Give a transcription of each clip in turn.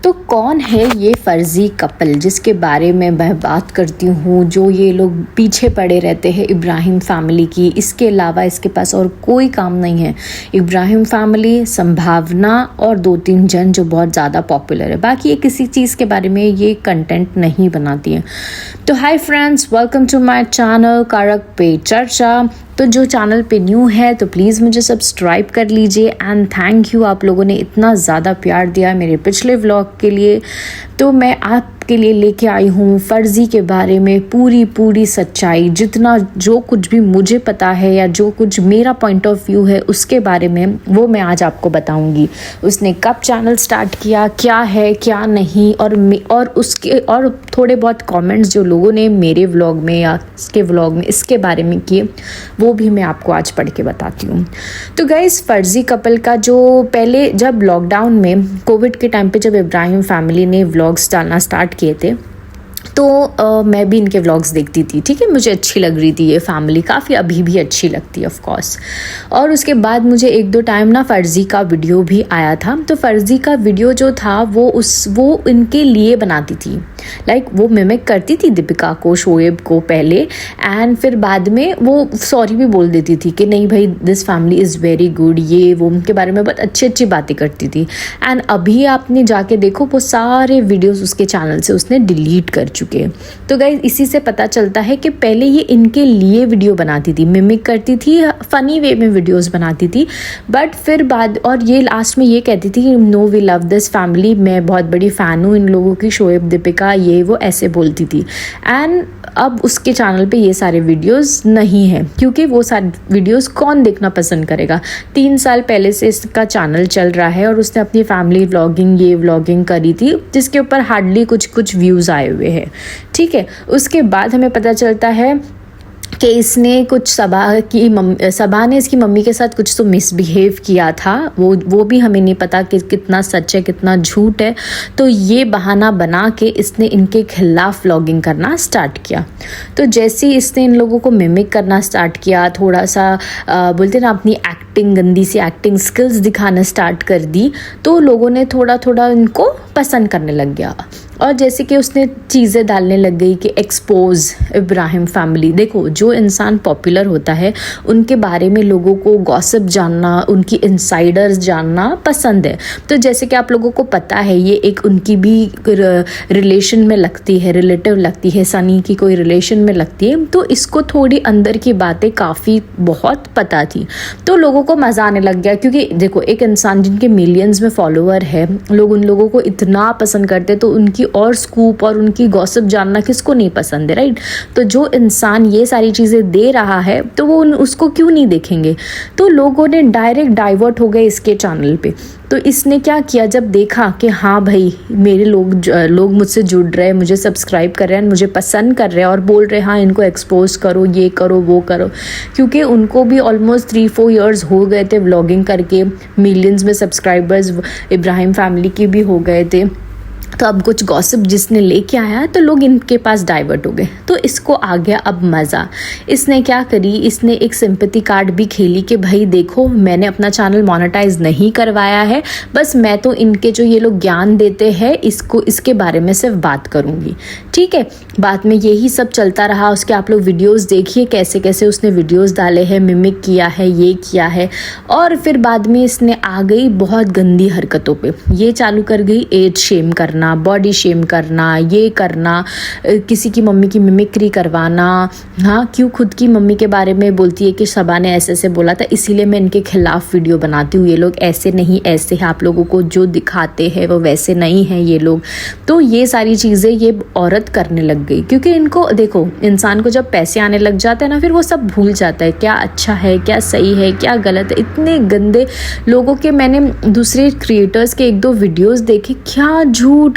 तो कौन है ये फर्जी कपल जिसके बारे में मैं बात करती हूँ, जो ये लोग पीछे पड़े रहते हैं इब्राहिम फैमिली की। इसके अलावा इसके पास और कोई काम नहीं है। इब्राहिम फैमिली, संभावना और 2-3 जन जो बहुत ज़्यादा पॉपुलर है, बाकी ये किसी चीज़ के बारे में ये कंटेंट नहीं बनाती है। तो hi friends, welcome to my channel कारक पे चर्चा। तो जो चैनल पे न्यू है तो प्लीज़ मुझे सब्सक्राइब कर लीजिए एंड थैंक यू, आप लोगों ने इतना ज़्यादा प्यार दिया मेरे पिछले व्लॉग के लिए। तो मैं आपके लिए लेके आई हूँ फर्जी के बारे में पूरी सच्चाई, जितना जो कुछ भी मुझे पता है या जो कुछ मेरा पॉइंट ऑफ व्यू है उसके बारे में, वो मैं आज आपको बताऊँगी। उसने कब चैनल स्टार्ट किया, क्या है क्या नहीं, और उसके और थोड़े बहुत कमेंट्स जो लोगों ने मेरे व्लॉग में या इसके व्लॉग में इसके बारे में किए, वो भी मैं आपको आज पढ़ के बताती हूँ। तो गाइस, फर्जी कपल का जो पहले जब लॉकडाउन में कोविड के टाइम पे जब इब्राहिम फैमिली ने व्लॉग्स डालना स्टार्ट किए थे, तो मैं भी इनके व्लॉग्स देखती थी। ठीक है, मुझे अच्छी लग रही थी ये फैमिली, काफ़ी अभी भी अच्छी लगती है ऑफ कोर्स। और उसके बाद मुझे 1-2 टाइम ना फ़र्ज़ी का वीडियो भी आया था। तो फ़र्ज़ी का वीडियो जो था वो इनके लिए बनाती थी, लाइक वो मिमिक करती थी दीपिका को, शोएब को पहले, एंड फिर बाद में वो सॉरी भी बोल देती थी कि नहीं भाई this family is very good, ये वो उनके बारे में बहुत अच्छी बातें करती थी। एंड अभी आपने जाके देखो वो सारे वीडियोज़ उसके चैनल से उसने डिलीट कर चुके। तो गाइस, इसी से पता चलता है कि पहले ये इनके लिए वीडियो बनाती थी, मिमिक करती थी, फनी वे में वीडियोस बनाती थी, बट फिर बाद और ये लास्ट में ये कहती थी कि no we love this family, मैं बहुत बड़ी फ़ैन हूँ इन लोगों की, शोएब दीपिका, ये वो ऐसे बोलती थी। एंड अब उसके चैनल पे ये सारे वीडियोस नहीं हैं, क्योंकि वो सारे वीडियोस कौन देखना पसंद करेगा। 3 साल पहले से इसका चैनल चल रहा है और उसने अपनी फैमिली व्लॉगिंग, ये व्लॉगिंग करी थी, जिसके ऊपर हार्डली कुछ व्यूज़ आए हुए हैं। ठीक है, उसके बाद हमें पता चलता है कि इसने कुछ सबा ने इसकी मम्मी के साथ कुछ तो मिसबिहेव किया था, वो भी हमें नहीं पता कि कितना सच है कितना झूठ है। तो ये बहाना बना के इसने इनके खिलाफ व्लॉगिंग करना स्टार्ट किया। तो जैसे ही इसने इन लोगों को मिमिक करना स्टार्ट किया, थोड़ा सा बोलते ना अपनी गंदी सी एक्टिंग स्किल्स दिखाना स्टार्ट कर दी, तो लोगों ने थोड़ा इनको पसंद करने लग गया। और जैसे कि उसने चीज़ें डालने लग गई कि एक्सपोज इब्राहिम फैमिली। देखो, जो इंसान पॉपुलर होता है उनके बारे में लोगों को गॉसिप जानना, उनकी इनसाइडर्स जानना पसंद है। तो जैसे कि आप लोगों को पता है, ये एक उनकी भी रिलेशन में लगती है, रिलेटिव लगती है, सनी की कोई रिलेशन में लगती है। तो इसको थोड़ी अंदर की बातें काफ़ी बहुत पता थी, तो लोगों को मज़ा आने लग गया। क्योंकि देखो, एक इंसान जिनके मिलियंस में फॉलोअर है, लोग उन लोगों को इतना पसंद करते, तो उनकी और स्कूप और उनकी गॉसिप जानना किसको नहीं पसंद है, राइट। तो जो इंसान ये सारी चीज़ें दे रहा है तो वो उसको क्यों नहीं देखेंगे। तो लोगों ने डायरेक्ट डाइवर्ट हो गए इसके चैनल पे। तो इसने क्या किया, जब देखा कि हाँ भाई मेरे लोग मुझसे जुड़ रहे हैं, मुझे सब्सक्राइब कर रहे हैं, मुझे पसंद कर रहे हैं और बोल रहे हैं हाँ इनको एक्सपोज करो, ये करो वो करो, क्योंकि उनको भी ऑलमोस्ट 3-4 इयर्स हो गए थे व्लॉगिंग करके, मिलियंस में सब्सक्राइबर्स इब्राहिम फैमिली के भी हो गए थे। तो अब कुछ गॉसिप जिसने लेके आया तो लोग इनके पास डाइवर्ट हो गए। तो इसको आ गया अब मज़ा। इसने क्या करी, इसने एक सिंपैथी कार्ड भी खेली कि भाई देखो, मैंने अपना चैनल मोनेटाइज नहीं करवाया है, बस मैं तो इनके जो ये लोग ज्ञान देते हैं इसके बारे में सिर्फ बात करूँगी। ठीक है, बाद में यही सब चलता रहा। उसके आप लोग वीडियोज़ देखिए कैसे कैसे उसने वीडियोज़ डाले हैं, मिमिक किया है, ये किया है। और फिर बाद में इसने आ गई बहुत गंदी हरकतों पे, ये चालू कर गई एज शेम करना, बॉडी शेम करना, ये करना, किसी की मम्मी की मिमिक्री करवाना। हाँ, क्यों खुद की मम्मी के बारे में बोलती है कि सबा ने ऐसे बोला था, इसीलिए मैं इनके खिलाफ वीडियो बनाती हूँ, ये लोग ऐसे नहीं ऐसे हैं, आप लोगों को जो दिखाते हैं वो वैसे नहीं हैं ये लोग। तो ये सारी चीज़ें ये औरत करने लग गई, क्योंकि इनको देखो, इंसान को जब पैसे आने लग जाते हैं ना, फिर वो सब भूल जाता है क्या अच्छा है, क्या सही है, क्या गलत है। इतने गंदे लोगों के मैंने दूसरे क्रिएटर्स के 1-2 वीडियोज़ देखे, क्या झूठ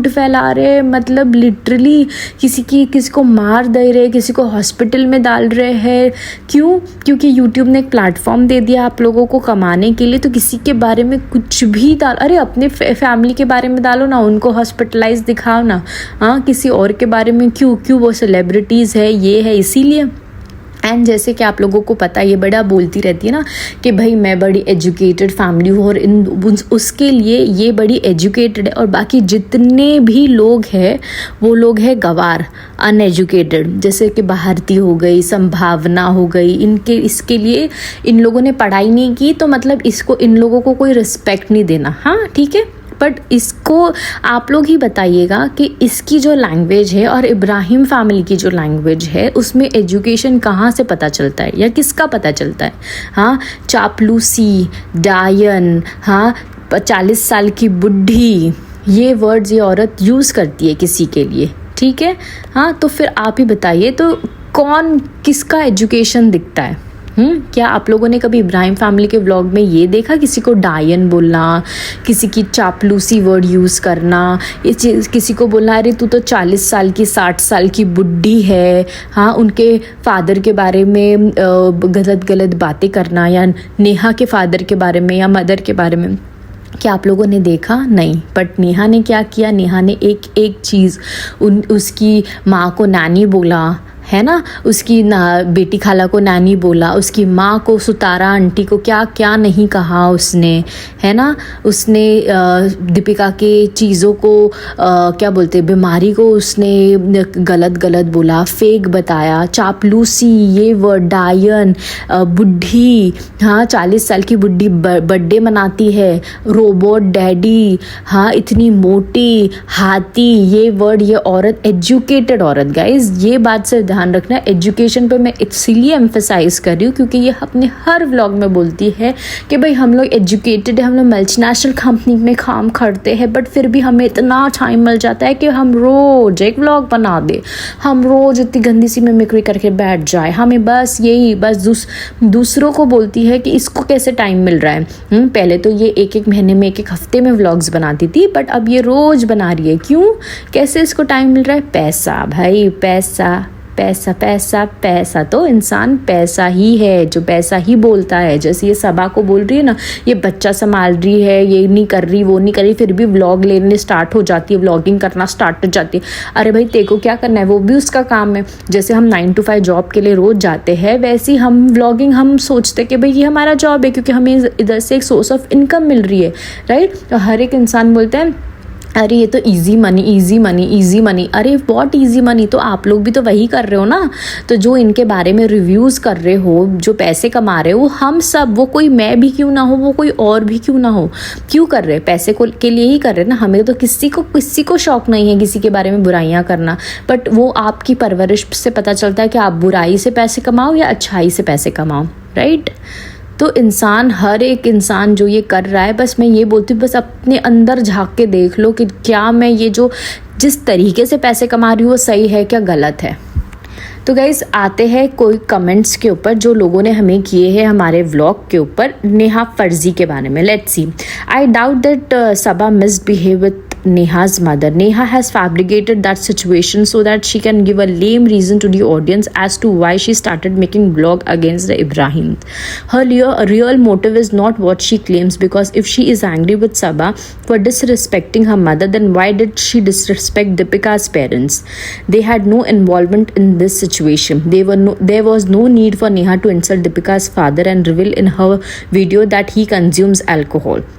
फैला रहे हैं, मतलब लिटरली किसी को मार दे रहे, किसी को हॉस्पिटल में डाल रहे हैं। क्यों? क्योंकि यूट्यूब ने एक प्लेटफॉर्म दे दिया आप लोगों को कमाने के लिए। तो किसी के बारे में कुछ भी अरे अपने फैमिली के बारे में डालो ना, उनको हॉस्पिटलाइज दिखाओ ना। हाँ, किसी और के बारे में क्यों वो सेलिब्रिटीज़ है, ये है, इसीलिए एंड जैसे कि आप लोगों को पता है, ये बड़ा बोलती रहती है ना कि भाई मैं बड़ी एजुकेटेड फैमिली हूँ, और उसके लिए ये बड़ी एजुकेटेड है और बाकी जितने भी लोग हैं वो लोग हैं गवार, अनएजुकेटेड। जैसे कि भारती हो गई, संभावना हो गई, इसके लिए इन लोगों ने पढ़ाई नहीं की, तो मतलब इसको इन लोगों को कोई रिस्पेक्ट नहीं देना। हाँ ठीक है, बट इसको आप लोग ही बताइएगा कि इसकी जो लैंग्वेज है और इब्राहिम फैमिली की जो लैंग्वेज है उसमें एजुकेशन कहाँ से पता चलता है या किसका पता चलता है। हाँ, चापलूसी, डायन, हाँ 40 साल की बुढ़ी, ये वर्ड्स ये औरत यूज़ करती है किसी के लिए, ठीक है। हाँ, तो फिर आप ही बताइए, तो कौन किसका एजुकेशन दिखता है? क्या आप लोगों ने कभी इब्राहिम फैमिली के व्लॉग में ये देखा किसी को डायन बोलना, किसी की चापलूसी वर्ड यूज़ करना, ये चीज़ किसी को बोलना अरे तू तो 40 साल की 60 साल की बुढ़ी है। हाँ, उनके फादर के बारे में गलत गलत बातें करना, या नेहा के फादर के बारे में या मदर के बारे में क्या आप लोगों ने देखा? नहीं। बट नेहा ने क्या किया, नेहा ने एक एक चीज़ उसकी माँ को नानी बोला, है ना, उसकी बेटी खाला को नानी बोला, उसकी माँ को सुतारा आंटी को क्या क्या नहीं कहा उसने, है ना। उसने दीपिका के चीज़ों को क्या बोलते, बीमारी को उसने गलत गलत बोला, फेक बताया, चापलूसी ये वर्ड, डायन, बुढ़ी, हाँ 40 साल की बुढ़ी बर्थडे मनाती है, रोबोट डैडी, हाँ इतनी मोटी, हाथी, ये वर्ड, ये औरत एजुकेटेड औरत। गाइज ये बात से ध्यान रखना, एजुकेशन पे मैं इसीलिए एम्फेसाइज कर रही हूँ क्योंकि ये अपने हर व्लॉग में बोलती है कि भाई हम लोग एजुकेटेड है, हम लोग मल्टीनेशनल कंपनी में काम करते हैं, बट फिर भी हमें इतना टाइम मिल जाता है कि हम रोज एक व्लॉग बना दे, हम रोज इतनी गंदी सी मिमिक्री करके बैठ जाए। हमें बस यही दूसरों को बोलती है कि इसको कैसे टाइम मिल रहा है। पहले तो ये एक महीने में एक हफ्ते में व्लॉग्स बनाती थी, बट अब ये रोज बना रही है। क्यों, कैसे इसको टाइम मिल रहा है? पैसा भाई, पैसा पैसा पैसा पैसा। तो इंसान पैसा ही है, जो पैसा ही बोलता है। जैसे ये सबा को बोल रही है ना, ये बच्चा संभाल रही है, ये नहीं कर रही, वो नहीं कर रही, फिर भी व्लॉग लेने स्टार्ट हो जाती है, व्लॉगिंग करना स्टार्ट हो जाती है। अरे भाई तेको क्या करना है, वो भी उसका काम है। जैसे हम 9 to 5 जॉब के लिए रोज जाते हैं, वैसे ही हम व्लॉगिंग हम सोचते कि भाई ये हमारा जॉब है क्योंकि हमें इधर से एक सोर्स ऑफ इनकम मिल रही है, राइट। तो हर एक इंसान बोलता है अरे ये तो easy money easy money easy money. अरे व्हाट इजी मनी, तो आप लोग भी तो वही कर रहे हो ना। तो जो इनके बारे में रिव्यूज़ कर रहे हो, जो पैसे कमा रहे हो, हम सब, वो कोई मैं भी क्यों ना हो, वो कोई और भी क्यों ना हो, क्यों कर रहे हैं? पैसे को के लिए ही कर रहे हैं ना। हमें तो किसी को शौक नहीं है किसी के बारे में बुराइयाँ करना, बट वो आपकी परवरिश से पता चलता है कि आप बुराई से पैसे कमाओ या अच्छाई से पैसे कमाओ, राइट। तो इंसान, हर एक इंसान जो ये कर रहा है, बस मैं ये बोलती हूँ बस अपने अंदर झांक के देख लो कि क्या मैं ये जिस तरीके से पैसे कमा रही हूँ वो सही है क्या गलत है। तो गाइज़ आते हैं कोई कमेंट्स के ऊपर जो लोगों ने हमें किए हैं हमारे व्लॉग के ऊपर नेहा फर्जी के बारे में। Let's see. I doubt that Saba misbehave with Neha's mother. Neha has fabricated that situation so that she can give a lame reason to the audience as to why she started making blog against the Ibrahim. Her real motive is not what she claims, because if she is angry with Sabah for disrespecting her mother, then why did she disrespect Deepika's parents? They had no involvement in this situation. There was no need for Neha to insult Deepika's father and reveal in her video that he consumes alcohol.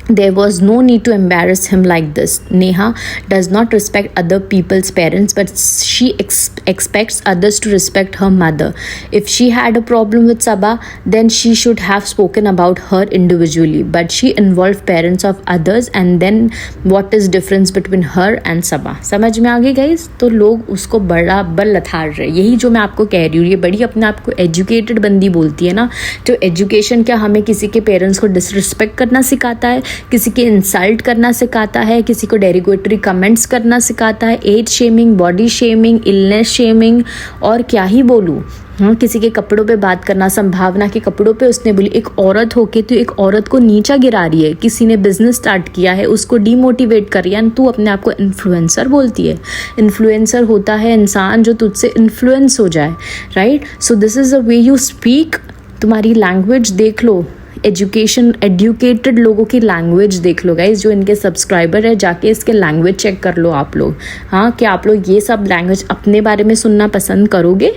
There was no need to embarrass him like this. Neha does not respect other people's parents, but she expects others to respect her mother. If she had a problem with Sabah, then she should have spoken about her individually. But she involved parents of others, and then what is difference between her and Sabah? समझ में आ गई guys? तो लोग उसको बराबर लथाड़ रहे। यही जो मैं आपको कह रही हूँ, ये बड़ी अपने आप को एजुकेटेड बंदी बोलती है ना। तो एजुकेशन क्या हमें किसी के पेरेंट्स को डिसरिस्पेक्ट करना सिखाता है, किसी के इंसल्ट करना सिखाता है, किसी को डेरिगेटरी कमेंट्स करना सिखाता है, age shaming, body shaming, illness shaming, और क्या ही बोलूँ। हाँ, किसी के कपड़ों पे बात करना, संभावना के कपड़ों पे उसने बोली, एक औरत होके तो एक औरत को नीचा गिरा रही है। किसी ने बिजनेस स्टार्ट किया है उसको डीमोटिवेट कर रही है, तू अपने आप को इन्फ्लुएंसर बोलती है। इन्फ्लुएंसर होता है इंसान जो तुझसे इन्फ्लुएंस हो जाए, right. So this is the way you speak. तुम्हारी लैंग्वेज देख लो, एजुकेटेड लोगों की लैंग्वेज देख लो गाइज। जो इनके सब्सक्राइबर है, जाके इसके लैंग्वेज चेक कर लो आप लोग। हाँ, क्या आप लोग ये सब लैंग्वेज अपने बारे में सुनना पसंद करोगे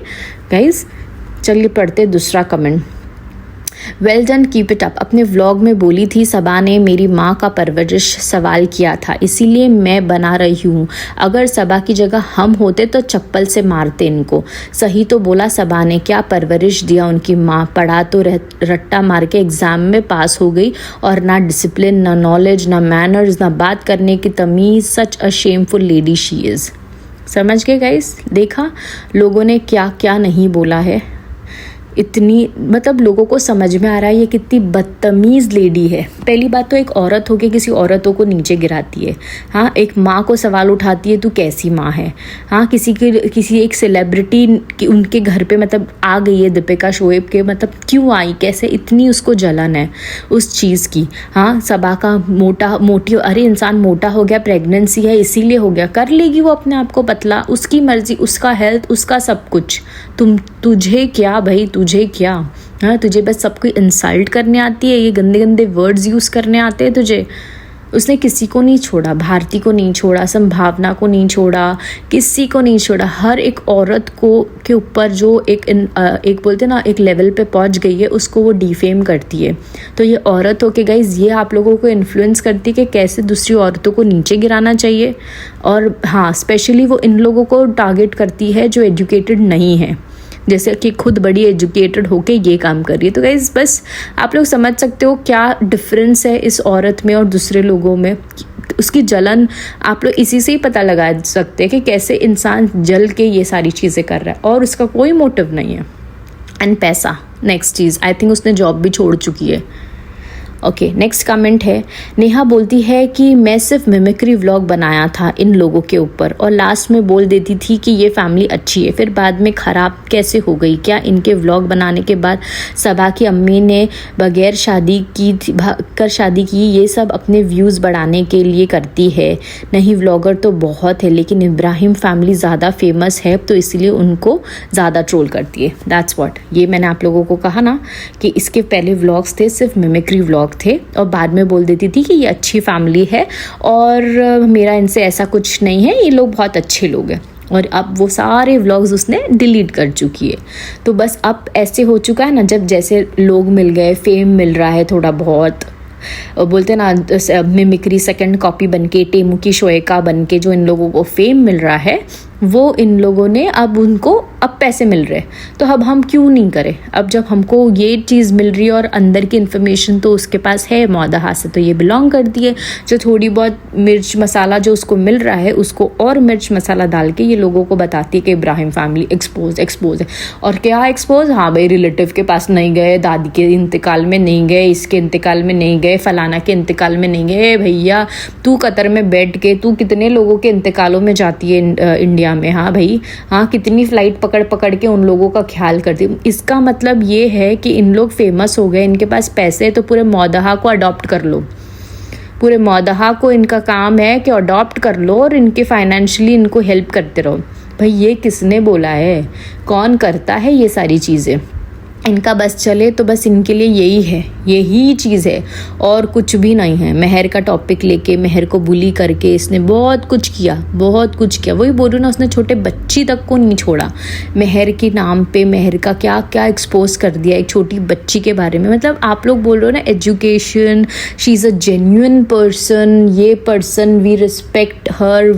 गाइज? चलिए पढ़ते दूसरा comment. Well done, keep it up. अपने व्लॉग में बोली थी सबा ने मेरी माँ का परवरिश सवाल किया था, इसीलिए मैं बना रही हूँ। अगर सबा की जगह हम होते तो चप्पल से मारते इनको। सही तो बोला सबा ने, क्या परवरिश दिया उनकी माँ। पढ़ा तो रट्टा मार के एग्ज़ाम में पास हो गई, और ना डिसिप्लिन, ना नॉलेज, ना मैनर्स, ना बात करने की तमीज़। सच अ शेमफुल लेडी शी इज़। समझ गए गाइस? देखा लोगों ने क्या क्या नहीं बोला है। इतनी मतलब लोगों को समझ में आ रहा है ये कितनी बदतमीज़ लेडी है। पहली बात तो एक औरत होकर किसी औरतों को नीचे गिराती है। हाँ, एक माँ को सवाल उठाती है तू कैसी माँ है। हाँ, किसी एक सेलिब्रिटी उनके घर पे मतलब आ गई है, दीपिका शोएब के, मतलब क्यों आई, कैसे, इतनी उसको जलन है उस चीज़ की। हाँ, सबा का मोटी, अरे इंसान मोटा हो गया, प्रेगनेंसी है इसीलिए हो गया, कर लेगी वो अपने आप को पतला, उसकी मर्जी, उसका हेल्थ, उसका सब कुछ। तुझे क्या भाई, तुझे क्या? हाँ, तुझे बस सबको इंसल्ट करने आती है, ये गंदे गंदे वर्ड्स यूज़ करने आते हैं तुझे। उसने किसी को नहीं छोड़ा, भारती को नहीं छोड़ा, संभावना को नहीं छोड़ा, किसी को नहीं छोड़ा। हर एक औरत को के ऊपर जो एक बोलते ना एक लेवल पे पहुंच गई है, उसको वो डिफेम करती है। तो ये औरत हो के गाइस, ये आप लोगों को इन्फ्लुएंस करती है कि कैसे दूसरी औरतों को नीचे गिराना चाहिए। और हाँ, स्पेशली वो इन लोगों को टारगेट करती है जो एजुकेटेड नहीं है, जैसे कि खुद बड़ी एजुकेटेड होके ये काम कर रही है। तो गाइस बस आप लोग समझ सकते हो क्या डिफरेंस है इस औरत में और दूसरे लोगों में। उसकी जलन आप लोग इसी से ही पता लगा सकते हैं कि कैसे इंसान जल के ये सारी चीज़ें कर रहा है, और उसका कोई मोटिव नहीं है। एंड पैसा, नेक्स्ट चीज़, आई थिंक उसने जॉब भी छोड़ चुकी है। ओके, नेक्स्ट कमेंट है, नेहा बोलती है कि मैं सिर्फ मिमिक्री व्लॉग बनाया था इन लोगों के ऊपर, और लास्ट में बोल देती थी कि ये फैमिली अच्छी है, फिर बाद में ख़राब कैसे हो गई। क्या इनके व्लॉग बनाने के बाद सबा की अम्मी ने बगैर शादी की ये सब अपने व्यूज़ बढ़ाने के लिए करती है? नहीं, व्लॉगर तो बहुत है, लेकिन इब्राहिम फैमिली ज़्यादा फेमस है तो इसलिए उनको ज़्यादा ट्रोल करती है। दैट्स व्हाट, ये मैंने आप लोगों को कहा ना कि इसके पहले व्लॉग्स थे सिर्फ मिमिक्री व्लॉग थे, और बाद में बोल देती थी कि ये अच्छी फैमिली है और मेरा इनसे ऐसा कुछ नहीं है, ये लोग बहुत अच्छे लोग हैं। और अब वो सारे व्लॉग्स उसने डिलीट कर चुकी है। तो बस अब ऐसे हो चुका है ना, जब जैसे लोग मिल गए, फेम मिल रहा है थोड़ा बहुत, बोलते ना मिमिक्री सेकंड कॉपी बनके, टेमू की शोएका बनके जो इन लोगों को फेम मिल रहा है, वो इन लोगों ने अब उनको अब पैसे मिल रहे, तो अब हम क्यों नहीं करें। अब जब हमको ये चीज़ मिल रही है और अंदर की इन्फॉर्मेशन तो उसके पास है, मौदहा से तो ये बिलोंग करती है, जो थोड़ी बहुत मिर्च मसाला जो उसको मिल रहा है उसको और मिर्च मसाला डाल के ये लोगों को बताती है कि इब्राहिम फैमिली एक्सपोज है। और क्या एक्सपोज? हाँ भाई, रिलेटिव के पास नहीं गए, दादी के इंतकाल में नहीं गए, इसके इंतकाल में नहीं गए, फलाना के इंतकाल में नहीं गए। भैया तू कतर में बैठ के तू कितने लोगों के इंतकालों में जाती है इंडिया में? हाँ भाई, हाँ, कितनी फ्लाइट पकड़ के उन लोगों का ख्याल करती है। इसका मतलब ये है कि इन लोग फेमस हो गए, इनके पास पैसे है, तो पूरे मौदहा को अडॉप्ट कर लो। पूरे मौदहा को इनका काम है कि अडॉप्ट कर लो और इनके फाइनेंशियली इनको हेल्प करते रहो। भाई ये किसने बोला है? कौन करता है ये सारी चीज़ें? इनका बस चले तो बस इनके लिए यही है, यही चीज़ है और कुछ भी नहीं है। मेहर का टॉपिक लेके मेहर को बुली करके इसने बहुत कुछ किया। वही बोल रही हूँ ना, उसने छोटे बच्ची तक को नहीं छोड़ा। मेहर के नाम पे मेहर का क्या क्या एक्सपोज कर दिया एक छोटी बच्ची के बारे में। मतलब आप लोग बोल रहे हो ना education, she is a genuine person, ये person we respect her,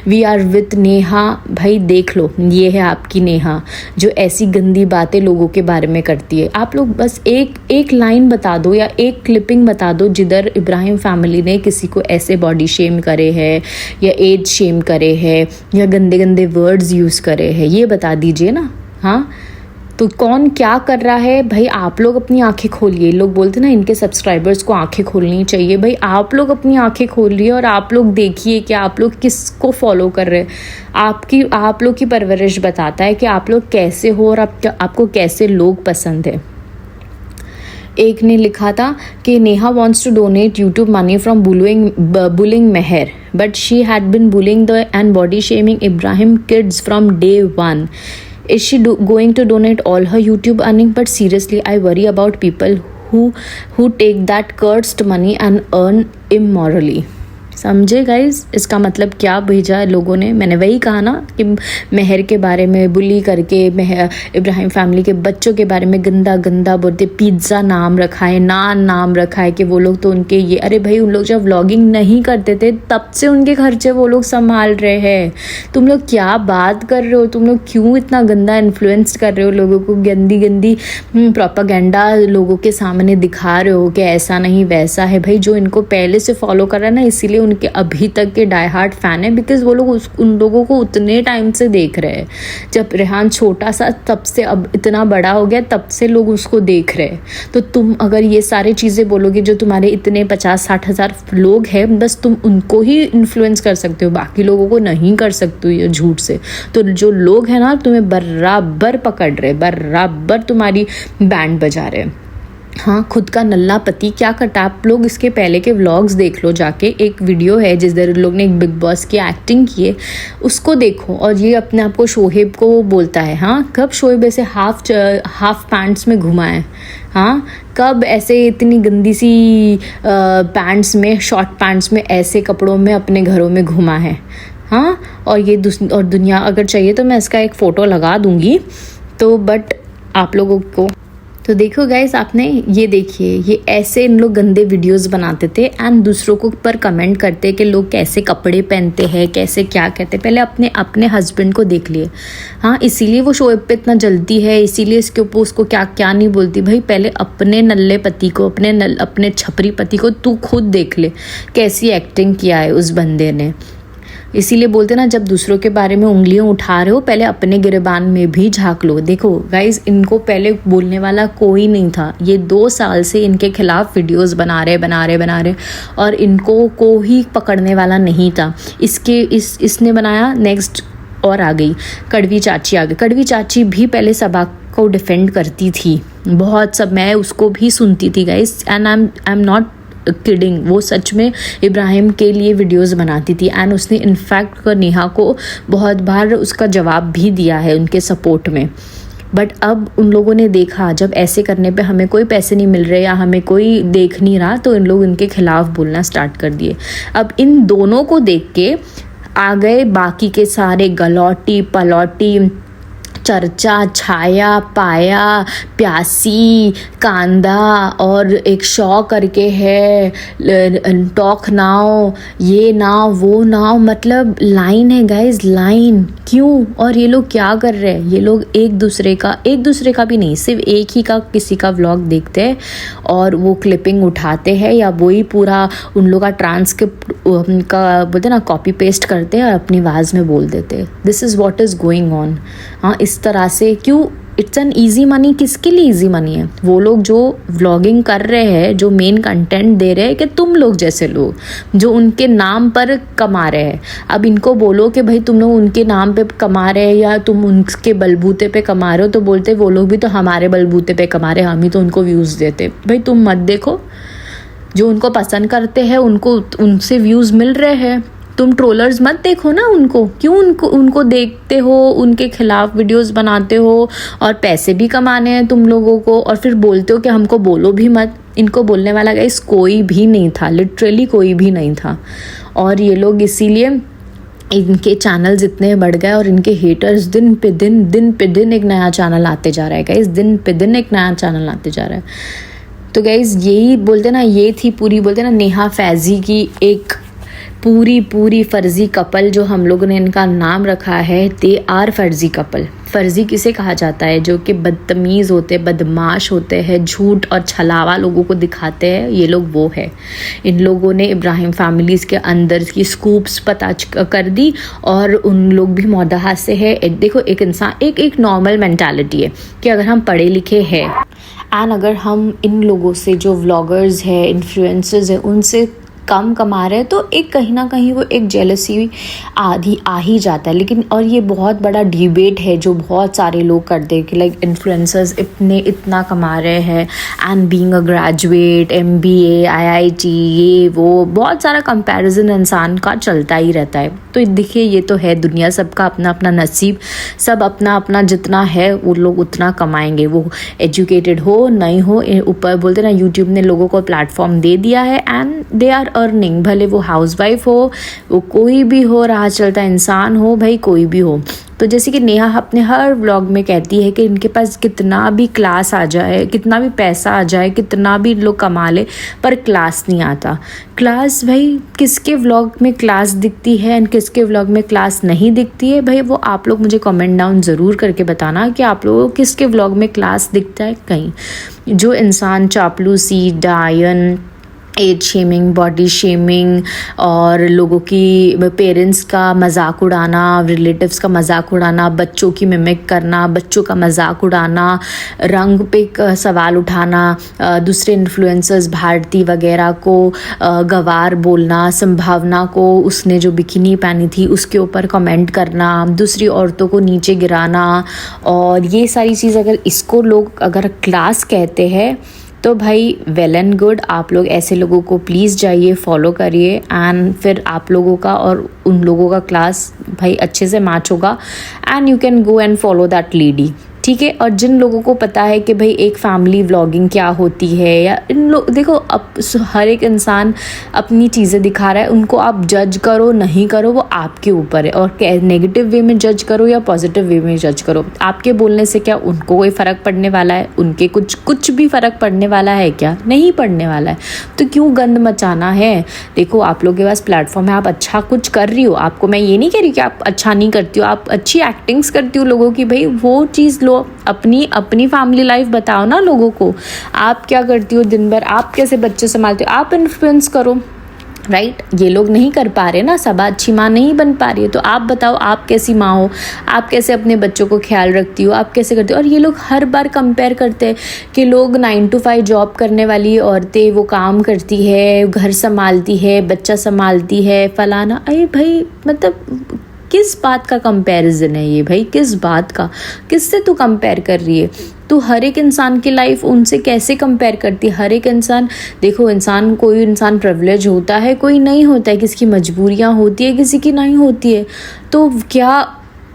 we are with Neha. भाई देख लो, ये है आपकी नेहा जो ऐसी गंदी बातें लोगों के बारे में करती है। आप लोग बस एक लाइन बता दो या एक क्लिपिंग बता दो जिधर इब्राहिम फैमिली ने किसी को ऐसे बॉडी शेम करे है या एज शेम करे है या गंदे गंदे वर्ड्स यूज़ करे हैं, ये बता दीजिए ना। हाँ, तो कौन क्या कर रहा है भाई? आप लोग अपनी आंखें खोलिए। लोग बोलते ना इनके सब्सक्राइबर्स को आंखें खोलनी चाहिए। भाई आप लोग अपनी आंखें खोलिए और आप लोग देखिए कि आप लोग किसको फॉलो कर रहे हैं। आप लोग की परवरिश बताता है कि आप लोग कैसे हो और आपको कैसे लोग पसंद है। एक ने लिखा था कि Neha wants to donate YouTube money from bullying Meher, but she had been bullying and body shaming Ibrahim kids from day one. Is she going to donate all her YouTube earning? But seriously, I worry about people who take that cursed money and earn immorally. समझे guys इसका मतलब क्या भेजा है लोगों ने। मैंने वही कहा ना कि मेहर के बारे में बुली करके इब्राहिम फैमिली के बच्चों के बारे में गंदा गंदा बोलते, पिज्ज़ा नाम रखा है, नाम रखा है कि वो लोग तो उनके ये, अरे भाई उन लोग जब व्लॉगिंग नहीं करते थे तब से उनके खर्चे वो लोग संभाल रहे हैं। तुम लोग क्या बात कर रहे हो, तुम लोग क्यों इतना गंदा इन्फ्लुएंस कर रहे हो लोगों को, गंदी गंदी प्रोपागेंडा लोगों के सामने दिखा रहे हो कि ऐसा नहीं वैसा है। भाई जो इनको पहले से फॉलो कर रहा है ना, इसीलिए उनके अभी तक के डाई हार्ट फैन है, बिकॉज वो लोग उन लोगों को उतने टाइम से देख रहे हैं। जब रेहान छोटा सा तब से अब इतना बड़ा हो गया तब से लोग उसको देख रहे हैं। तो तुम अगर ये सारी चीज़ें बोलोगे, जो तुम्हारे इतने 50-60 हज़ार लोग हैं, बस तुम उनको ही इन्फ्लुएंस कर सकते हो, बाकी लोगों को नहीं कर सकते हो ये झूठ से। तो जो लोग हैं ना तुम्हें बराबर पकड़ रहे, बराबर तुम्हारी बैंड बजा रहे हैं। हाँ, खुद का नल्ला पति क्या करता है, आप लोग इसके पहले के व्लॉग्स देख लो जाके। एक वीडियो है जिस दर लोग ने एक बिग बॉस की एक्टिंग की है, उसको देखो। और ये अपने आप को शोहेब को बोलता है, हाँ कब शोहेब ऐसे हाफ पैंट्स में घुमा है, हाँ कब ऐसे इतनी गंदी सी पैंट्स में, शॉर्ट पैंट्स में, ऐसे कपड़ों में अपने घरों में घुमा है। हाँ, और ये और दुनिया अगर चाहिए तो मैं इसका एक फ़ोटो लगा दूँगी, तो बट आप लोगों को तो देखो गाइस, आपने ये देखिए, ये ऐसे इन लोग गंदे वीडियोस बनाते थे एंड दूसरों को पर कमेंट करते कि लोग कैसे कपड़े पहनते हैं, कैसे क्या कहते हैं। पहले अपने हस्बैंड को देख लिए। हाँ, इसीलिए वो शोएब पे इतना जलती है, इसीलिए इसके ऊपर उसको क्या क्या नहीं बोलती। भाई पहले अपने नल्ले पति को, अपने छपरी पति को तू खुद देख ले, कैसी एक्टिंग किया है उस बंदे ने। इसीलिए बोलते ना, जब दूसरों के बारे में उंगलियां उठा रहे हो पहले अपने गिरबान में भी झांक लो। देखो गाइज, इनको पहले बोलने वाला कोई नहीं था। ये 2 साल से इनके खिलाफ वीडियोस बना रहे और इनको को ही पकड़ने वाला नहीं था। इसने बनाया, नेक्स्ट और आ गई कड़वी चाची आ गई। कड़वी चाची भी पहले सबा को डिफेंड करती थी बहुत, सब मैं उसको भी सुनती थी guys, and I am not kidding. वो सच में इब्राहिम के लिए वीडियोस बनाती थी एंड उसने इनफैक्ट नेहा को बहुत बार उसका जवाब भी दिया है उनके सपोर्ट में। बट अब उन लोगों ने देखा जब ऐसे करने पे हमें कोई पैसे नहीं मिल रहे या हमें कोई देख नहीं रहा, तो इन लोग इनके खिलाफ बोलना स्टार्ट कर दिए। अब इन दोनों को देख के आ गए बाकी के सारे गलौटी पलौटी, चर्चा, छाया, पाया, प्यासी, कांदा और एक शौ करके है, टॉक नाउ, ये नाव वो नाव, मतलब लाइन है गाइज, लाइन। क्यों? और ये लोग क्या कर रहे हैं, ये लोग एक दूसरे का भी नहीं, सिर्फ एक ही का किसी का व्लॉग देखते हैं और वो क्लिपिंग उठाते हैं या वही पूरा उन लोग का ट्रांसक्रिप्ट का बोलते ना कॉपी पेस्ट करते हैं और अपनी आवाज़ में बोल देते हैं। This is what is going on. हाँ, इस तरह से क्यों? It's an easy money. किसके लिए ईजी मनी है? वो लोग जो व्लॉगिंग कर रहे हैं, जो मेन कंटेंट दे रहे हैं, कि तुम लोग जैसे लोग जो उनके नाम पर कमा रहे हैं। अब इनको बोलो कि भाई तुम लोग उनके नाम पे कमा रहे हैं या तुम उनके बलबूते पे कमा रहे हो, तो बोलते वो लोग भी तो हमारे बलबूते पे कमा रहे हैं, हम ही तो उनको व्यूज़ देते। भाई तुम मत देखो, जो उनको पसंद करते हैं उनको उनसे व्यूज़ मिल रहे हैं। तुम ट्रोलर्स मत देखो ना उनको, क्यों उनको देखते हो, उनके खिलाफ वीडियोस बनाते हो और पैसे भी कमाने हैं तुम लोगों को, और फिर बोलते हो कि हमको बोलो भी मत। इनको बोलने वाला गाइस कोई भी नहीं था, लिटरली कोई भी नहीं था। और ये लोग इसीलिए इनके चैनल्स इतने बढ़ गए और इनके हेटर्स दिन पे दिन एक नया चैनल आते जा रहा है गाइस, दिन पे दिन एक नया चैनल आते जा रहा है। तो गाइस यही बोलते ना, ये थी पूरी बोलते ना नेहा फैज़ी की एक पूरी फर्जी कपल, जो हम लोगों ने इनका नाम रखा है दे आर फर्जी कपल। फर्जी किसे कहा जाता है? जो कि बदतमीज़ होते, बदमाश होते हैं, झूठ और छलावा लोगों को दिखाते हैं, ये लोग वो है। इन लोगों ने इब्राहिम फैमिलीज़ के अंदर की स्कूप्स पता कर दी और उन लोग भी मौदहा से है। देखो, एक इंसान एक नॉर्मल मेंटालिटी है कि अगर हम पढ़े लिखे हैं एंड अगर हम इन लोगों से, जो व्लॉगर्स है, इन्फ्लुएंसर्स है, उनसे कम कमा रहे हैं, तो एक कहीं ना कहीं वो एक जेलसी आधी आ ही जाता है। लेकिन और ये बहुत बड़ा डिबेट है जो बहुत सारे लोग करते हैं कि लाइक इन्फ्लुएंसर्स इतना कमा रहे हैं and being a graduate, MBA, IIT, ये वो बहुत सारा कंपैरिजन इंसान का चलता ही रहता है। तो देखिए, ये तो है दुनिया, सबका अपना अपना नसीब, सब अपना अपना जितना है वो लोग उतना कमाएंगे, वो एजुकेटेड हो नहीं हो। ऊपर बोलते ना, यूट्यूब ने लोगों को प्लेटफॉर्म दे दिया है एंड दे आर अर्निंग, भले वो हाउसवाइफ हो, वो कोई भी हो, राह चलता इंसान हो, भाई कोई भी हो। तो जैसे कि नेहा अपने हर व्लॉग में कहती है कि इनके पास कितना भी क्लास आ जाए, कितना भी पैसा आ जाए, कितना भी लोग कमा ले, पर क्लास नहीं आता। क्लास भाई किसके व्लॉग में क्लास दिखती है एंड किसके व्लॉग में क्लास नहीं दिखती है, भाई वो आप लोग मुझे कमेंट डाउन ज़रूर करके बताना कि आप लोगों को किसके व्लॉग में क्लास दिखता है। कहीं जो इंसान चापलूसी, डायन, एज शेमिंग, बॉडी शेमिंग और लोगों की पेरेंट्स का मजाक उड़ाना, रिलेटिव्स का मजाक उड़ाना, बच्चों की मिमिक करना, बच्चों का मजाक उड़ाना, रंग पे सवाल उठाना, दूसरे इन्फ्लुएंसर्स भारती वगैरह को गवार बोलना, संभावना को उसने जो बिकिनी पहनी थी उसके ऊपर कमेंट करना, दूसरी औरतों को नीचे गिराना, और ये सारी चीज़ अगर इसको लोग अगर क्लास कहते हैं तो भाई वेल एंड गुड। आप लोग ऐसे लोगों को प्लीज़ जाइए, फॉलो करिए एंड फिर आप लोगों का और उन लोगों का क्लास भाई अच्छे से मैच होगा and you can go and follow that lady, ठीक है। और जिन लोगों को पता है कि भाई एक फैमिली व्लॉगिंग क्या होती है, या इन लोग देखो अब हर एक इंसान अपनी चीज़ें दिखा रहा है, उनको आप जज करो नहीं करो वो आपके ऊपर है, और नेगेटिव वे में जज करो या पॉजिटिव वे में जज करो, आपके बोलने से क्या उनको कोई फ़र्क पड़ने वाला है? उनके कुछ भी फ़र्क पड़ने वाला है क्या? नहीं पड़ने वाला है। तो क्यों गंद मचाना है? देखो आप लोगों के पास प्लेटफॉर्म है, आप अच्छा कुछ कर रही हो, आपको मैं ये नहीं कह रही कि आप अच्छा नहीं करती हो, आप अच्छी एक्टिंग्स करती हो लोगों की, भाई वो चीज़ अपनी फैमिली लाइफ बताओ ना लोगों को। आप क्या करती हो दिन भर, आप कैसे बच्चे संभालते हो, आप इन्फ्लुएंस करो, राइट। ये लोग नहीं कर पा रहे ना, सब अच्छी माँ नहीं बन पा रही है, तो आप बताओ आप कैसी माँ हो, आप कैसे अपने बच्चों को ख्याल रखती हो, आप कैसे करती हो। और ये लोग हर बार कंपेयर करते हैं कि लोग 9 to 5 जॉब करने वाली औरतें वो काम करती है, घर संभालती है, बच्चा संभालती है, फलाना। अरे भाई मतलब किस बात का कंपैरिजन है ये भाई? किस बात का? किससे तू कंपेयर कर रही है? तो हर एक इंसान की लाइफ उनसे कैसे कंपेयर करती है? हर एक इंसान, देखो इंसान, कोई इंसान प्रिविलेज होता है, कोई नहीं होता है, किसी की मजबूरियां होती है, किसी की नहीं होती है। तो क्या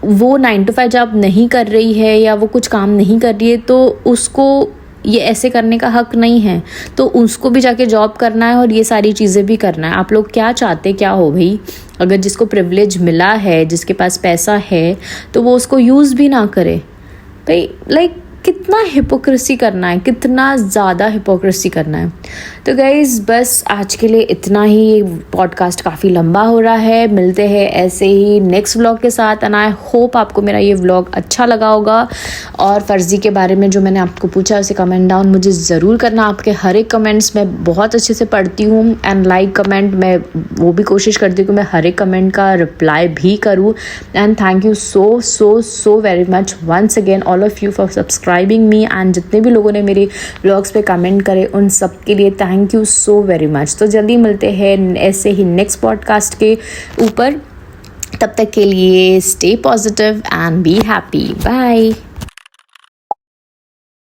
वो 9 to 5 जॉब नहीं कर रही है या वो कुछ काम नहीं कर रही है तो उसको ये ऐसे करने का हक नहीं है? तो उसको भी जाके जॉब करना है और ये सारी चीज़ें भी करना है। आप लोग क्या चाहते क्या हो भाई? अगर जिसको प्रिविलेज मिला है, जिसके पास पैसा है, तो वो उसको यूज़ भी ना करे भाई। लाइक कितना हिपोक्रेसी करना है, कितना ज़्यादा हिपोक्रेसी करना है। तो गाइज़ बस आज के लिए इतना ही। पॉडकास्ट काफ़ी लंबा हो रहा है, मिलते हैं ऐसे ही नेक्स्ट व्लॉग के साथ। एंड आई होप आपको मेरा ये व्लॉग अच्छा लगा होगा। और फ़र्ज़ी के बारे में जो मैंने आपको पूछा उसे कमेंट डाउन मुझे ज़रूर करना। आपके हर एक कमेंट्स मैं बहुत अच्छे से पढ़ती हूँ एंड लाइक कमेंट मैं वो भी कोशिश करती हूँ कि मैं हर एक कमेंट का रिप्लाई भी करूँ। And thank you so very much once again all of you for subscribing me. And जितने भी लोगों ने मेरे व्लॉग्स पे कमेंट करे उन सब के लिए thank you so very much. तो जल्दी मिलते हैं ऐसे ही नेक्स्ट पॉडकास्ट के ऊपर। तब तक के लिए stay positive and be happy. Bye.